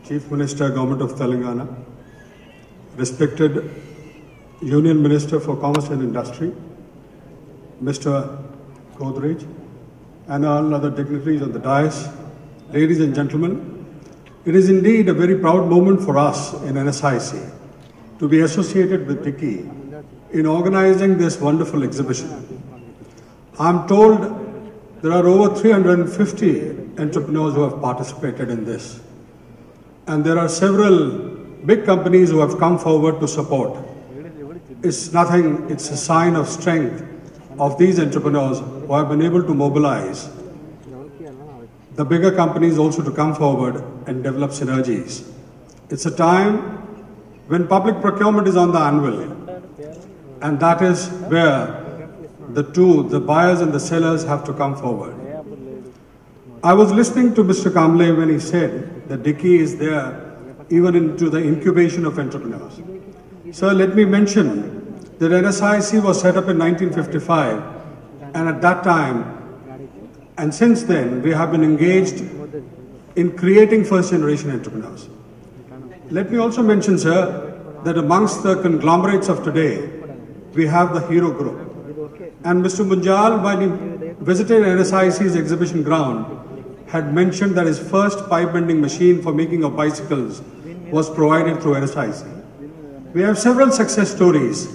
Chief Minister, Government of Telangana, respected Union Minister for Commerce and Industry, Mr. Godrej, and all other dignitaries on the dais, ladies and gentlemen, it is indeed a very proud moment for us in NSIC to be associated with Dickey in organizing this wonderful exhibition. I'm told there are over 350 entrepreneurs who have participated in this. And there are several big companies who have come forward to support. It's nothing, it's a sign of strength of these entrepreneurs who have been able to mobilize the bigger companies also to come forward and develop synergies. It's a time when public procurement is on the anvil, and that is where the buyers and the sellers have to come forward. I was listening to Mr. Kamble when he said that Dickey is there even into the incubation of entrepreneurs. So let me mention that NSIC was set up in 1955, and at that time, and since then, we have been engaged in creating first-generation entrepreneurs. Let me also mention, sir, that amongst the conglomerates of today, we have the Hero Group. And Mr. Munjal, when he visited NSIC's exhibition ground, had mentioned that his first pipe bending machine for making of bicycles was provided through NSIC. We have several success stories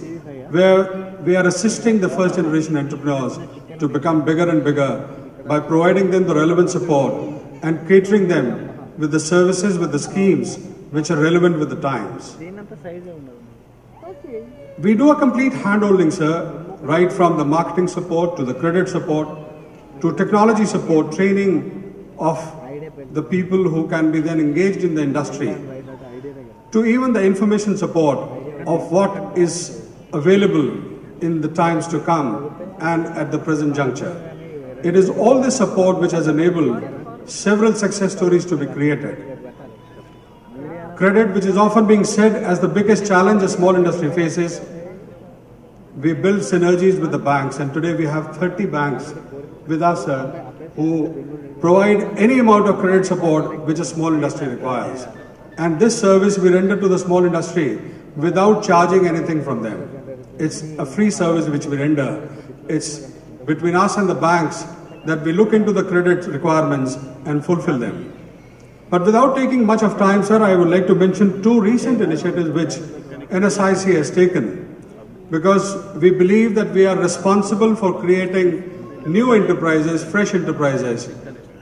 where we are assisting the first generation entrepreneurs to become bigger and bigger by providing them the relevant support and catering them with the services, with the schemes which are relevant with the times. We do a complete hand-holding, sir, right from the marketing support to the credit support to technology support, training of the people who can be then engaged in the industry, to even the information support of what is available in the times to come and at the present juncture. It is all this support which has enabled several success stories to be created. Credit, which is often being said as the biggest challenge a small industry faces, we build synergies with the banks, and today we have 30 banks with us, who provide any amount of credit support which a small industry requires. And this service we render to the small industry without charging anything from them. It's a free service which we render. It's between us and the banks that we look into the credit requirements and fulfill them. But without taking much of time, sir, I would like to mention two recent initiatives which NSIC has taken, because we believe that we are responsible for creating new enterprises, fresh enterprises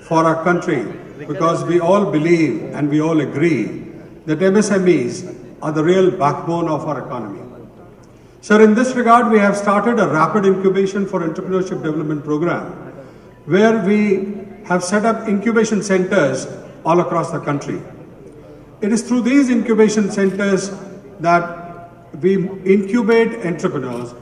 for our country, because we all believe and we all agree that MSMEs are the real backbone of our economy. Sir, in this regard, we have started a rapid incubation for entrepreneurship development program, where we have set up incubation centers all across the country. It is through these incubation centers that we incubate entrepreneurs